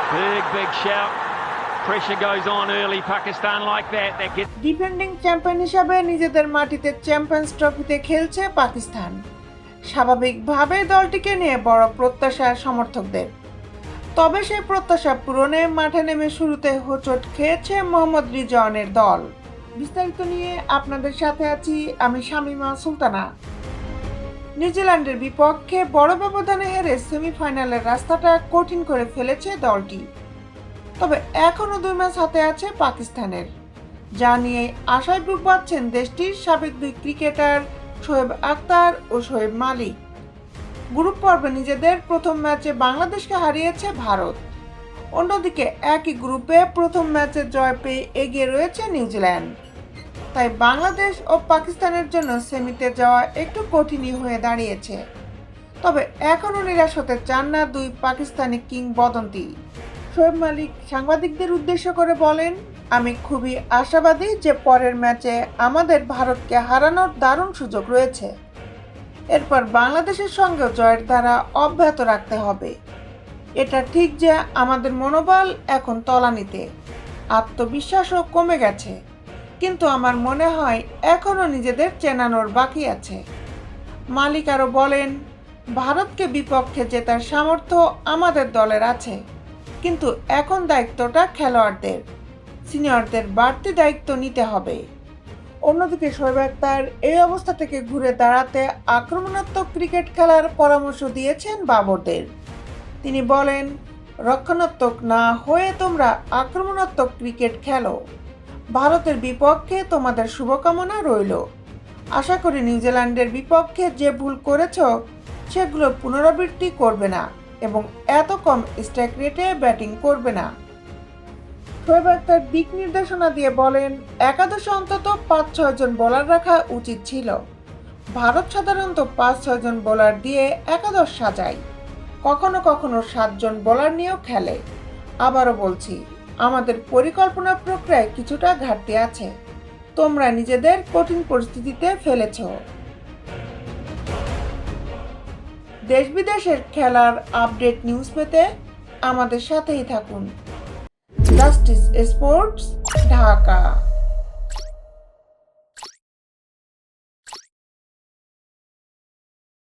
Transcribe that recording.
Big shout. Pressure goes on early. Pakistan like that. That gets. Defending champion হিসাবে নিজেদের মাটিতে champions ট্রফিতে খেলছে পাকিস্তান। স্বাভাবিকভাবেই দলটিকে নিয়ে বড় প্রত্যাশা সমর্থকদের। তবে সেই প্রত্যাশা পূরণে মাঠে নেমে শুরুতে হোঁচট খেয়েছে মোহাম্মদ রিজওয়ানের দল। বিস্তারিত নিয়ে আপনাদের সাথে আছি আমি শামিমা সুলতানা। নিউজিল্যান্ডের বিপক্ষে বড় ব্যবধানে হেরে সেমিফাইনালের রাস্তাটা কঠিন করে ফেলেছে দলটি। তবে এখনও 2 ম্যাচ হাতে আছে পাকিস্তানের, যা নিয়ে আশায় বুক বাঁধছেন দেশটির সাবেক 2 ক্রিকেটার শোয়েব আখতার ও শোয়েব মালিক। গ্রুপ পর্বে নিজেদের প্রথম ম্যাচে বাংলাদেশকে হারিয়েছে ভারত। অন্যদিকে একই গ্রুপে প্রথম ম্যাচে জয় পেয়ে এগিয়ে রয়েছে নিউজিল্যান্ড। তাই বাংলাদেশ ও পাকিস্তানের জন্য সেমিতে যাওয়া একটু কঠিনই হয়ে দাঁড়িয়েছে। তবে এখনও নিরাশ হতে চান না 2 পাকিস্তানি কিংবদন্তি। শোয়েব মালিক সাংবাদিকদের উদ্দেশ্য করে বলেন, আমি খুবই আশাবাদী যে পরের ম্যাচে আমাদের ভারতকে হারানোর দারুণ সুযোগ রয়েছে। এরপর বাংলাদেশের সঙ্গে জয়ের ধারা অব্যাহত রাখতে হবে। এটা ঠিক যে আমাদের মনোবল এখন তলানিতে, আত্মবিশ্বাসও কমে গেছে, কিন্তু আমার মনে হয় এখনও নিজেদের চেনানোর বাকি আছে। মালিক আরও বলেন, ভারতকে বিপক্ষে জেতার সামর্থ্য আমাদের দলের আছে, কিন্তু এখন দায়িত্বটা খেলোয়াড়দের, সিনিয়রদের বাড়তি দায়িত্ব নিতে হবে। অন্যদিকে শোয়েব আখতার এই অবস্থা থেকে ঘুরে দাঁড়াতে আক্রমণাত্মক ক্রিকেট খেলার পরামর্শ দিয়েছেন বাবরদের। তিনি বলেন, রক্ষণাত্মক না হয়ে তোমরা আক্রমণাত্মক ক্রিকেট খেলো। ভারতের বিপক্ষে তোমাদের শুভকামনা রইল। আশা করি নিউজিল্যান্ডের বিপক্ষে যে ভুল করেছ সেগুলো পুনরাবৃত্তি করবে না এবং এত কম স্ট্রাইক রেটে ব্যাটিং করবে না। শোয়েব আখতার দিক নির্দেশনা দিয়ে বলেন, একাদশে অন্তত 5-6 জন বোলার রাখা উচিত ছিল। ভারত সাধারণত 5-6 জন বোলার দিয়ে একাদশ সাজায়, কখনো কখনো 7 জন বোলার নিয়েও খেলে। আবারও বলছি, আমাদের পরিকল্পনা প্রক্রিয়ায় কিছুটা ঘাটতি আছে। তোমরা নিজেদের কঠিন পরিস্থিতিতে ফেলেছ। দেশ বিদেশের খেলার আপডেট নিউজ পেতে আমাদের সাথেই থাকুন। Justice sports, Dhaka.